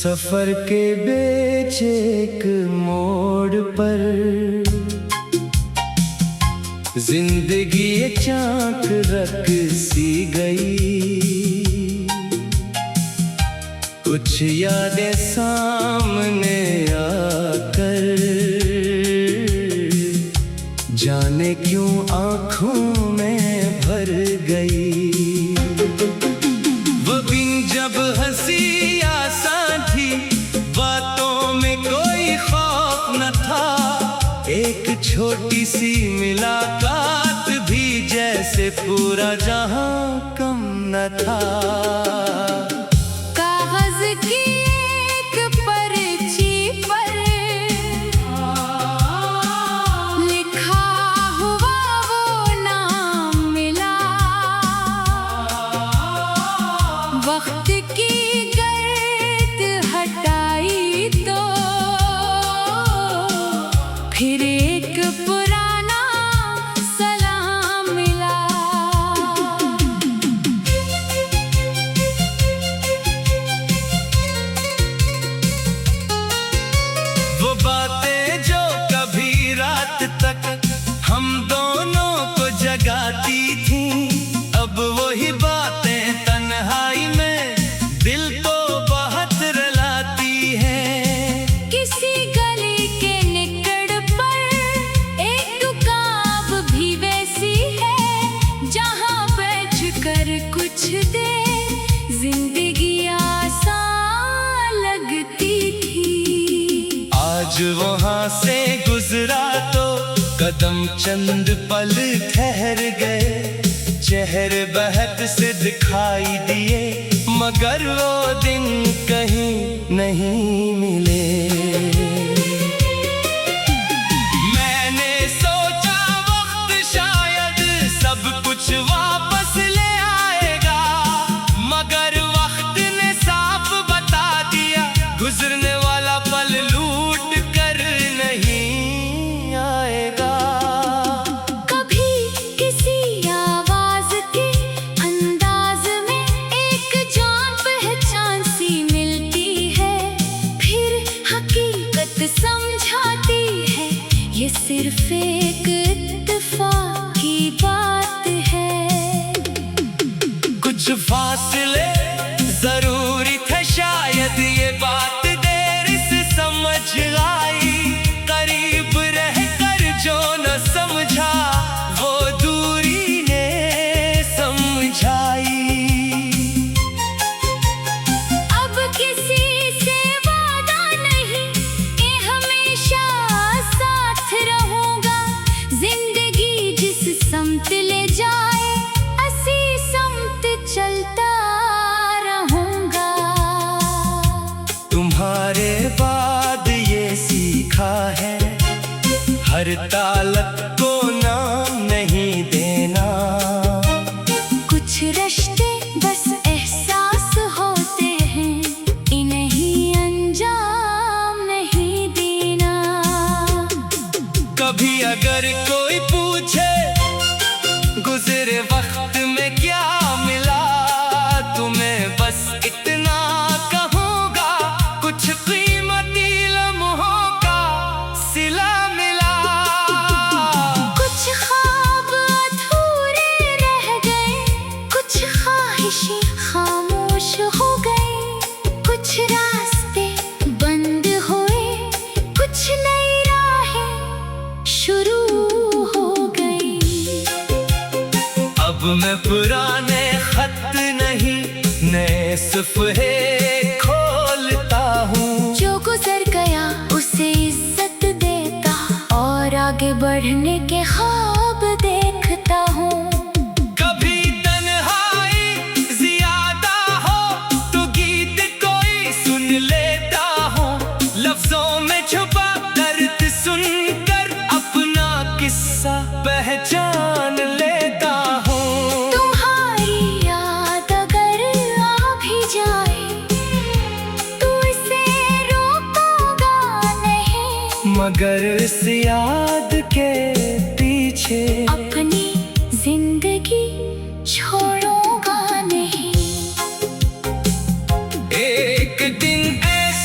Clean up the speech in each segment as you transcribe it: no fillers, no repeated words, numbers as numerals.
सफर के बीच एक मोड़ पर जिंदगी चाक रख सी गई। कुछ यादें सामने आकर जाने क्यों आंखों में भर गई। वो दिन जब हंसी आसान थी, बातों में कोई खौफ न था। एक छोटी सी मुलाकात भी जैसे पूरा जहां कम न था। कागज की एक पर्ची पर लिखा हुआ वो नाम मिला। वक्त की गर्द हटाई तो फिर एक पुराना सलाम मिला। वो बातें जो कभी रात तक हम दोनों को जगाती थी, अब वही बातें तन्हाई में दिल को बहुत रुलाती हैं। किसी गली के निकड़ पर एक दुकान भी वैसी है, जहां बैठकर कुछ देर जिंदगी आसान लगती थी। आज वहां से गुजरा तो कदम चंद पल ठहर गए। चेहरे बहक से दिखाई दिए, मगर वो दिन कहीं नहीं मिले। मैंने सोचा वक्त शायद सब कुछ वापस ले आएगा, मगर वक्त ने साफ बता दिया गुजरने वाला पल लूट कर नहीं आएगा। कभी किसी आवाज के अंदाज में एक जान पहचान सी मिलती है, फिर हकीकत समझाती है ये सिर्फ एक इत्तेफाक की बात है। कुछ फासले जरूरी थे शायद, ये बात देर से समझ आई। करीब रहकर जो न समझा वो दूरी ने समझाई। अब किसी से वादा नहीं कि हमेशा साथ रहूंगा। जिंदगी जिस समत ले जाए उसी समत चलता रहूंगा। तुम्हारे बाद ये सीखा है, हर तालत को नाम नहीं देना। कुछ रिश्ते बस एहसास होते हैं, इन्हें अंजाम नहीं देना। कभी अगर कोई पूछे गुजरे वक्त में क्या मिला, तुम्हें बस इतना कहूँगा कुछ कीमती लम्हों का सिला मिला। कुछ ख्वाब अधूरे रह गए, कुछ ख्वाहिशें खामोश हो गई। कुछ रास्ते बंद हुए, कुछ नई राहें शुरू हो गई। अब मैं पुराने खत नहीं नए सफ़हे खोलता हूँ। जो गुजर गया उसे इज्जत देता और आगे बढ़ने के ख्वाब देखता हूँ। कभी तन्हाई ज्यादा हो तो गीत कोई सुन लेता हूँ। लफ्जों में छुपा दर्द सुनकर अपना किस्सा पहचान लेता हूँ। तुम्हारी याद अगर आ भी जाए तो इसे रोकोगा नहीं, मगर इस याद के पीछे अपनी जिंदगी छोड़ूंगा नहीं। एक दिन ऐसा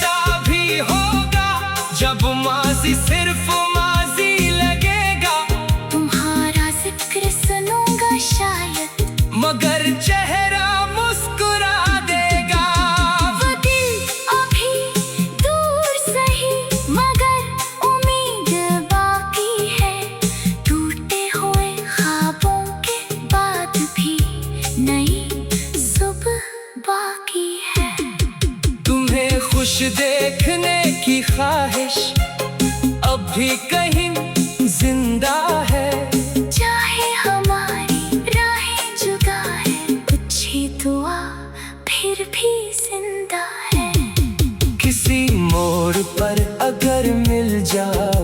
कुछ देखने की ख्वाहिश अब भी कहीं जिंदा है। चाहे हमारी राहें जुदा है, कुछ ही दुआ फिर भी जिंदा है। किसी मोड़ पर अगर मिल जाओ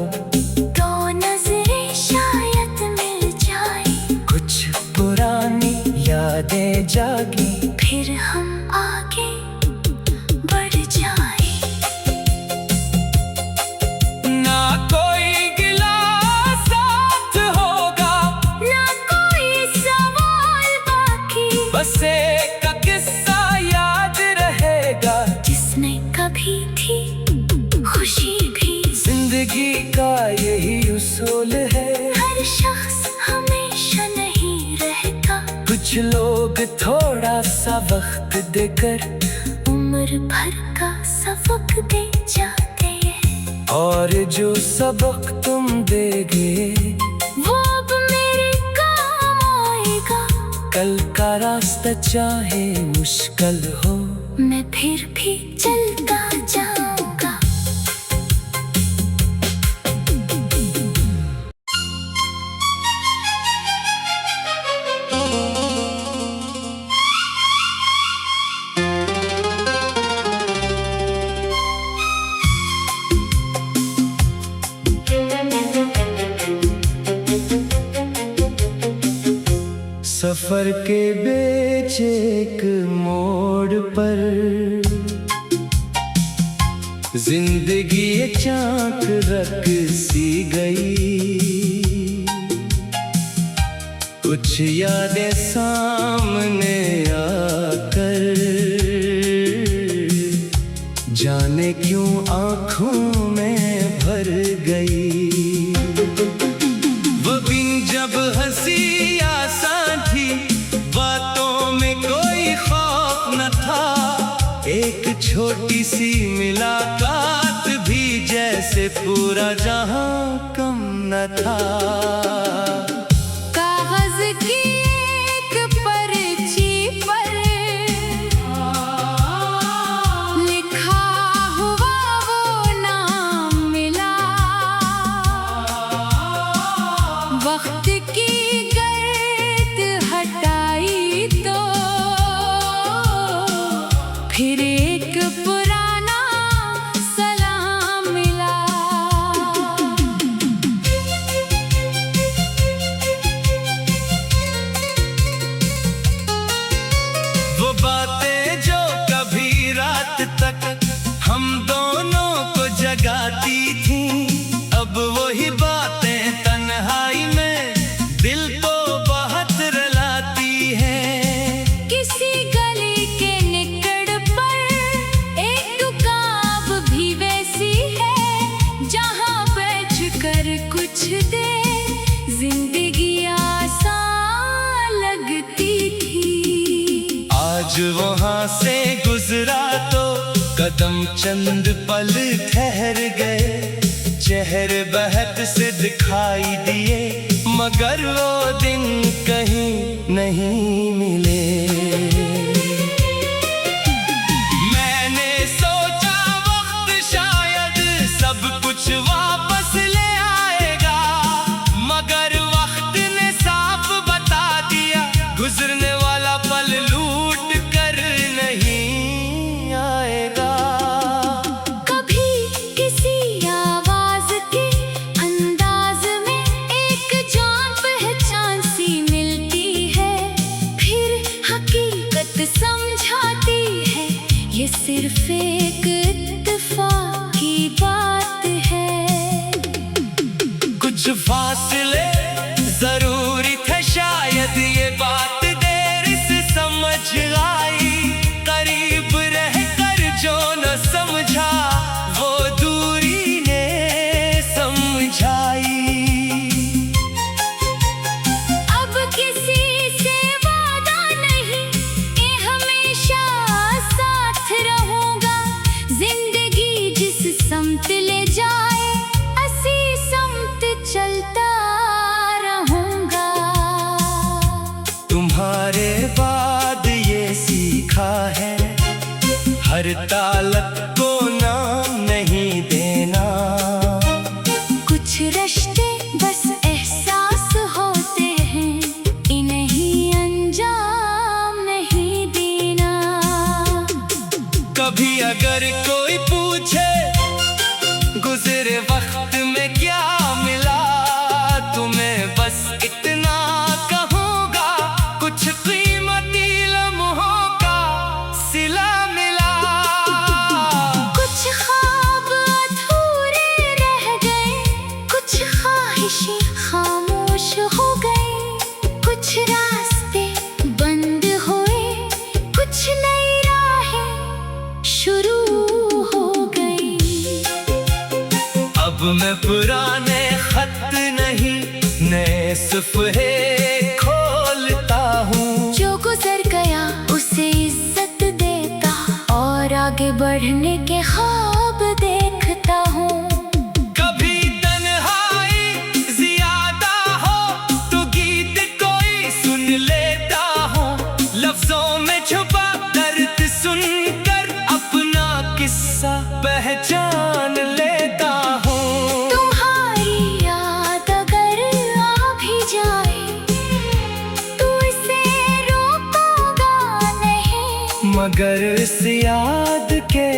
तो नजरें शायद मिल जाए, कुछ पुरानी यादें जागी, फिर हम आगे बढ़ जाए। ना कोई गिला साथ होगा, ना कोई सवाल बाकी, बस एक किस्सा याद रहेगा, जिसने कभी थी खुशी भी। जिंदगी का यही उसूल है, हर शख्स हमेशा नहीं रहता, कुछ लोग थोड़ा सा वक्त देकर उम्र भर का सबक दे जाते हैं। और जो सबक तुम देगे वो अब मेरे काम आएगा। कल का रास्ता चाहे मुश्किल हो, मैं फिर भी चलता जाऊंगा। सफर के बीच एक मोड़ पर जिंदगी अचानक रख सी गई, कुछ यादें सामने आकर जाने क्यों आंखों में भर गई। वो दिन जब हंसी आसान थी, बातों में कोई खौफ न था, एक छोटी सी मुलाकात भी जैसे पूरा जहां कम न था। कागज की एक पर्ची पर लिखा हुआ वो नाम मिला, वक्त की गर्द हटाई तो फिर एक पुराना सलाम मिला। वो बातें जो कभी रात तक हम दोनों को जगाती थी, अब वही बातें तन्हाई में दिल को बहुत रुलाती हैं। किसी गली के निकड़ पर एक दुकान भी वैसी है, जहाँ बैठकर कुछ देर जिंदगी आसान लगती थी। आज वहां से गुजरा तो कदम चंद पल ठहर गए, चेहरे बहक से दिखाई दिए, मगर वो दिन कहीं नहीं मिले। मैंने सोचा वक्त शायद सब कुछ वापस ले आएगा, मगर वक्त ने साफ बता दिया, गुजरने वाला पल लूट कर नहीं आएगा। कभी किसी आवाज के अंदाज में एक जान पहचान सी मिलती है, फिर हकीकत समझाती है ये सिर्फ एक इत्तेफाक की बात है। कुछ फासले जरूरी थे शायद, ये बात देर से समझ आई, करीब रहकर जो न समझा वो दूरी ने समझाई। अब किसी से वादा नहीं, ये हमेशा साथ रहूंगा, जिंदगी जिस समत ले जाए उसी समत चलता रहूंगा। तुम्हारे बाद ये सीखा है, हर ताकत को ना कभी अगर कोई पूछे गुजरे वक्त में क्या मिला, तुम्हें बस इतना कहूँगा, कुछ कीमती लम्हों का सिला मिला। कुछ ख्वाब अधूरे रह गए, कुछ ख्वाहिशें खामोश हो गई, कुछ रास्ते बंद हुए, कुछ नई राहें शुरू हो गई। अब मैं पुराने खत नहीं, नए सफ़हे खोलता हूँ। जो गुजर गया उसे इज्जत देता, और आगे बढ़ने के ख्वाब देखता हूँ। कभी तन्हाई ज्यादा हो तो गीत कोई सुन लेता हूँ, लफ्जों में छुपा दर्द सुनकर अपना किस्सा पहचान लेता हूँ। तुम्हारी याद अगर आ भी जाए तो इसे रोकोगा नहीं, मगर इस याद के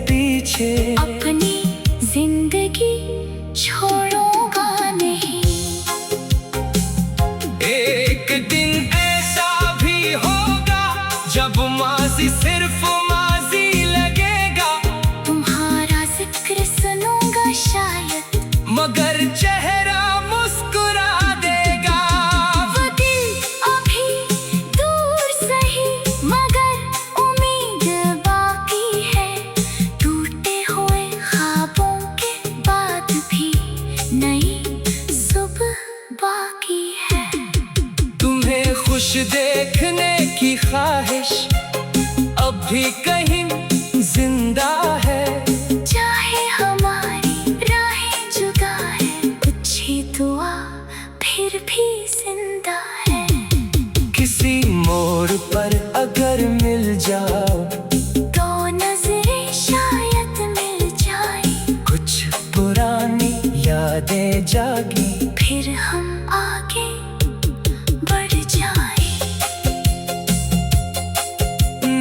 पीछे अपनी जिंदगी छोड़ूंगा नहीं। एक दिन ऐसा भी होगा जब माजी सिर्फ माजी लगेगा, तुम्हारा जिक्र सुनूंगा शायद, मगर चेहरा मुस्कुरा देगा। वो दिल अभी दूर सही, मगर उम्मीद बाकी है। टूटे हुए ख्वाबों के बाद भी नई सुबह बाकी है। तुम्हें खुश देखने की ख्वाहिश अब भी कहीं जिंदा है, चाहे हमारी राहें जुदा है, कुछ ही दुआ फिर भी जिंदा है। किसी मोड़ पर अगर मिल जाओ तो नजरें शायद मिल जाए, कुछ पुरानी यादें जागी, फिर हम आगे बढ़ जाए।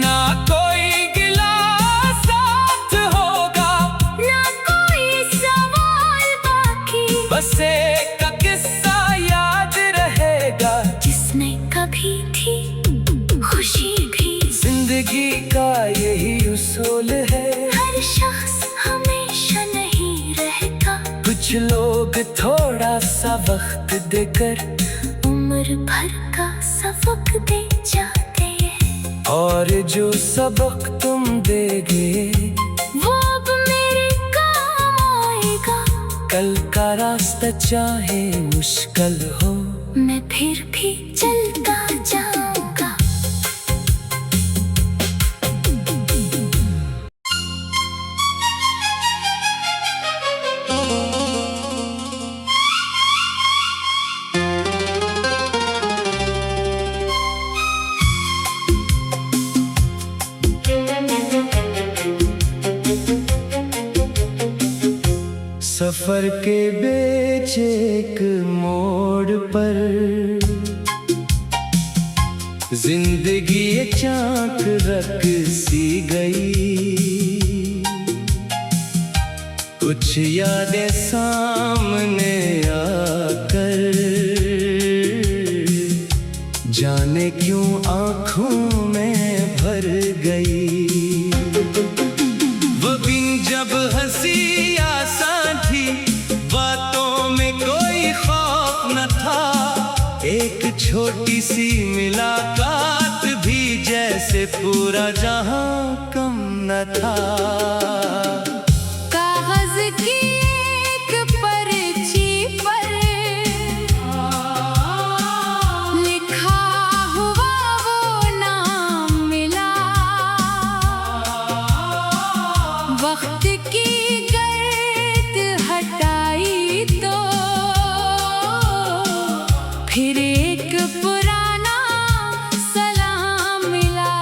ना कोई गिला साथ होगा, ना कोई सवाल बाकी, बस एक का किस्सा याद रहेगा, जिसने कभी थी खुशी भी। जिंदगी का यही उसूल है, हर शख्स हमेशा नहीं रहता, कुछ लोग थोड़ा सा वक्त देकर उम्र भर का सबक दे जाते हैं। और जो सबक तुम देगे वो अब मेरे काम आएगा, कल का रास्ता चाहे मुश्किल हो, मैं फिर भी चलता जाऊंगा। सफर के बीच एक मोड़ पर जिंदगी अचानक रख सी गई, कुछ यादें सामने आकर जाने क्यों आंखों में भर गई। वो दिन जब हंसी आसान थी, बातों में कोई खौफ न था, एक छोटी सी मुलाकात भी जैसे पूरा जहां कम न था। कागज की एक पर्ची पर लिखा हुआ वो नाम मिला, वक्त की गर्द हटाई तो फिर एक पुराना सलाम मिला।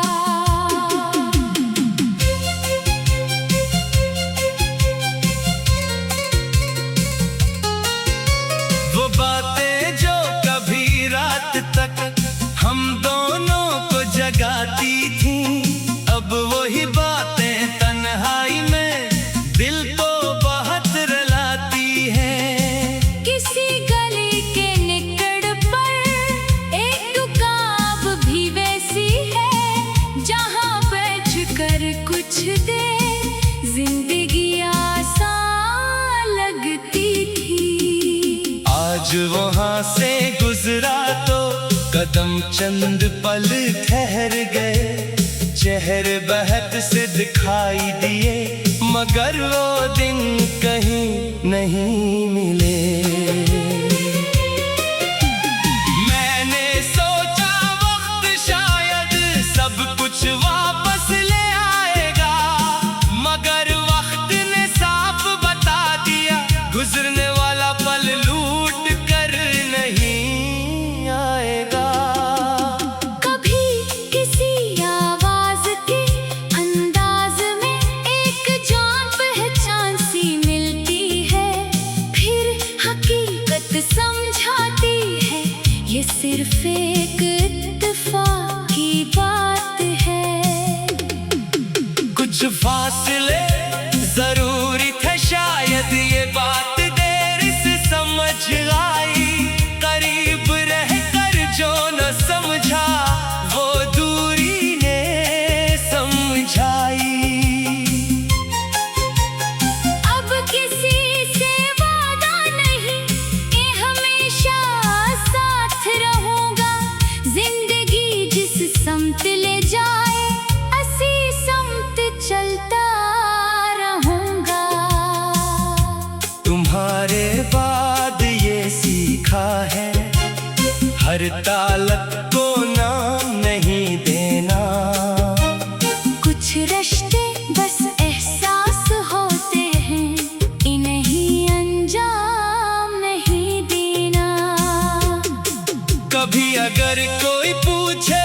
कदम चंद पल ठहर गए, चेहरे बहक से दिखाई दिए, मगर वो दिन कहीं नहीं मिले। मैंने सोचा वक्त शायद सब कुछ वापस ले आएगा, मगर वक्त ने साफ बता दिया गुजरने वाला पल लूट कर नहीं आएगा। कभी किसी आवाज के अंदाज में एक जान पहचान सी मिलती है, फिर हकीकत समझाती है ये सिर्फ एक इत्तेफाक की बात है। कुछ फासले जरूरी थे शायद, ये बात देर से समझ आई, करीब रहकर जो न समझा वो दूरी ने समझाई। अब किसी से वादा नहीं कि हमेशा साथ रहूंगा, जिंदगी जिस समत ले जाए असी समत चलता रहूंगा। तुम्हारे बाद ये सीखा है, हर तालत को नाम नहीं देना। कुछ रिश्ते बस एहसास होते हैं, इन्हें अंजाम नहीं देना। कभी अगर कोई पूछे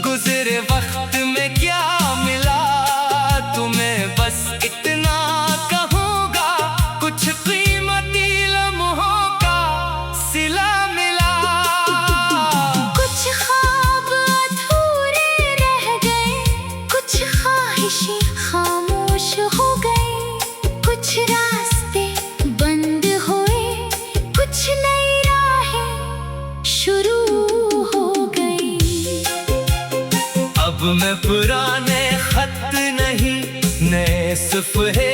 गुजरे वक्त में क्या मिला, तुम्हें बस इतना कहूँगा कुछ कीमती लम्हों का सिला मिला। कुछ ख्वाब अधूरे रह गए, कुछ ख्वाहिशें खामोश हो गई, कुछ रास्ते बंद हुए, कुछ नई राहें शुरू हो गई। अब मैं पुराने खत नहीं नए सफ़हे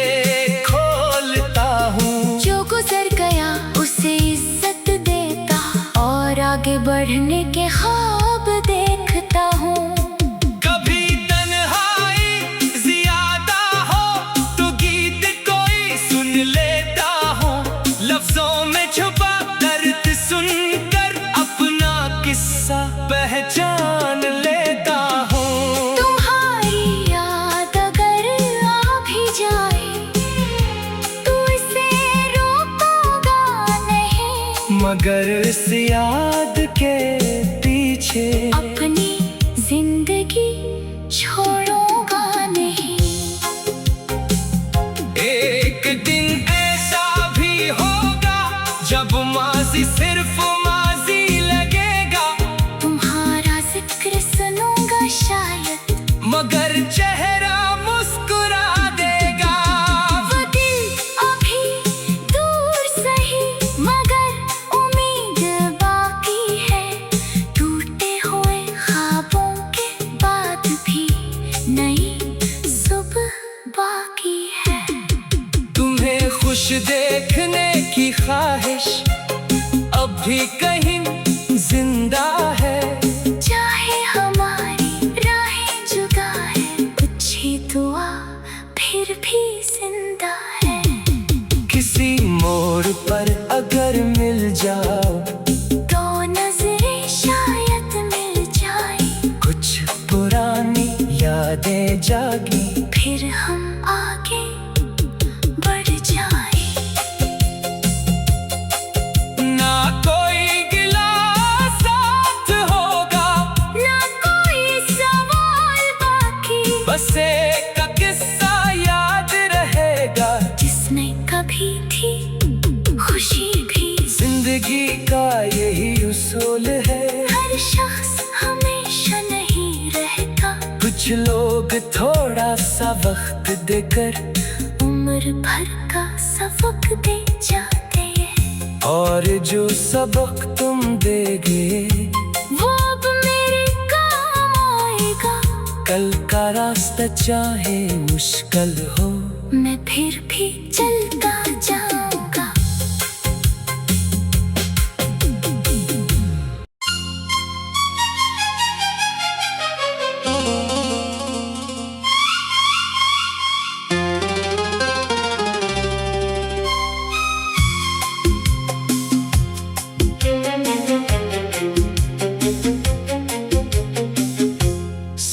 खोलता हूँ, जो गुजर गया उसे इज्जत देता और आगे बढ़ने के ख्वाब देखता हूँ। कभी तन्हाई ज्यादा हो तो गीत कोई सुन लेता हूँ, लफ्जों में छुपा दर्द सुनकर अपना किस्सा पहचान लेता हूँ। तुम्हारी याद अगर आ भी जाए तो इसे रोकोगा नहीं, मगर इस याद के पीछे अपनी जिंदगी छोड़ूंगा नहीं। एक दिन ऐसा भी होगा जब माजी सिर्फ माजी लगेगा, तुम्हारा जिक्र सुनूंगा शायद, मगर चेहरा मुस्कुरा देगा। वो दिल अभी दूर सही मगर उम्मीद बाकी है, टूटे हुए ख्वाबों के बाद भी नई सुबह बाकी है। तुम्हें खुश देखने की ख्वाहिश अब भी कहीं जिंदा है, चाहे हमारी राहें जुदा है, कुछ ही दुआ फिर भी जिंदा है। किसी मोड़ पर अगर मिल जाओ दो नजरें शायद मिल जाए, कुछ पुरानी यादें जागी, फिर हम आगे बढ़ जाए। ना कोई गिला साथ होगा, ना कोई सवाल बाकी, बस एक किस्सा याद रहेगा, जिसने कभी थी खुशी भी। जिंदगी का यही उसूल है, हर शख्स हमेशा नहीं रहता, कुछ लोग थोड़ा सा वक्त देकर उम्र भर का सबक दे जाते हैं। और जो सबक तुम देगे वो अब मेरे काम आएगा, कल का रास्ता चाहे मुश्किल हो, मैं फिर भी चलता जाऊंगा।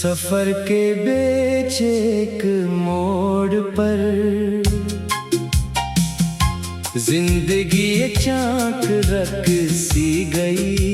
सफर के बीच एक मोड़ पर जिंदगी चाक रख सी गई।